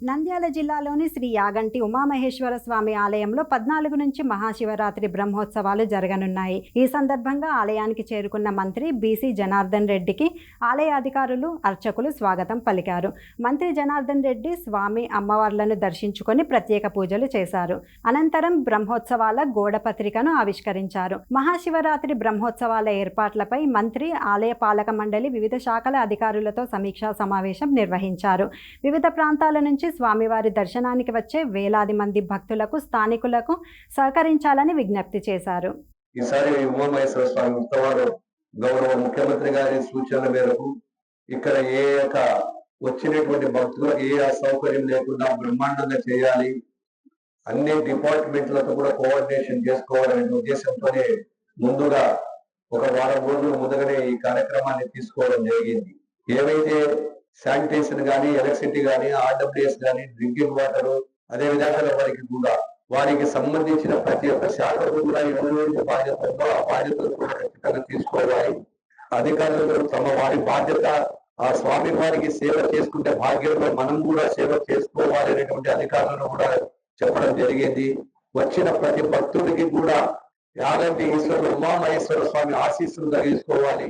నంద్యాల జిల్లాలోని శ్రీ యాగంటి ఉమామహేశ్వర స్వామి ఆలయంలో 14 నుంచి మహాశివరాత్రి బ్రహ్మోత్సవాలు జరగనున్నాయి. ఈ సందర్భంగా ఆలయానికి చేరుకున్న మంత్రి బీసీ జనార్దన్ రెడ్డికి ఆలయ అధికారులు, అర్చకులు స్వాగతం పలికారు. మంత్రి జనార్దన్ రెడ్డి స్వామి అమ్మవార్లను దర్శించుకొని ప్రత్యేక పూజలు చేశారు. అనంతరం బ్రహ్మోత్సవాల గోడ పత్రికను ఆవిష్కరించారు. మహాశివరాత్రి బ్రహ్మోత్సవాల ఏర్పాట్లపై మంత్రి, ఆలయ పాలక మండలి, వివిధ శాఖల అధికారులతో సమీక్షా సమావేశం నిర్వహించారు. వివిధ ప్రాంతాల నుంచి స్వామివారి దర్శనానికి వచ్చే వేలాది మంది భక్తులకు, స్థానికులకు సహకరించాలని విజ్ఞప్తి చేశారు. ఈసారి ఉమామహేశ్వర స్వామి ఉత్సవాలు గౌరవ ముఖ్యమంత్రి గారి సూచనల మేరకు ఇక్కడ వచ్చినటువంటి భక్తులకు ఏ అసౌకర్యం లేకుండా బ్రహ్మాండంగా చేయాలి, అన్ని డిపార్ట్మెంట్లతో కూడా కోఆర్డినేషన్ చేసుకోవాలనే ఉద్దేశంతోనే ముందుగా ఒక వారం రోజుల ముందుగానే ఈ కార్యక్రమాన్ని తీసుకోవడం జరిగింది. ఏవైతే శానిటేషన్ కానీ, ఎలక్ట్రిసిటీ కానీ, ఆర్డబ్ల్యూఎస్ కానీ, డ్రింకింగ్ వాటర్, అదే విధంగా వారికి సంబంధించిన ప్రతి ఒక్క శాఖకు కూడా ఎవరి బాధ్యత ఉందో ఆ బాధ్యతలు కూడా ఖచ్చితంగా తీసుకోవాలి. అధికారులు వారి బాధ్యత ఆ స్వామి వారికి సేవ చేసుకుంటే భాగ్యంలో మనం కూడా సేవ చేసుకోవాలి అనేటువంటి అధికారులను కూడా చెప్పడం జరిగింది. వచ్చిన ప్రతి భక్తుడికి కూడా యాగంటి ఈశ్వరుడు ఉమామహేశ్వర స్వామి ఆశీస్సులు తీసుకోవాలి.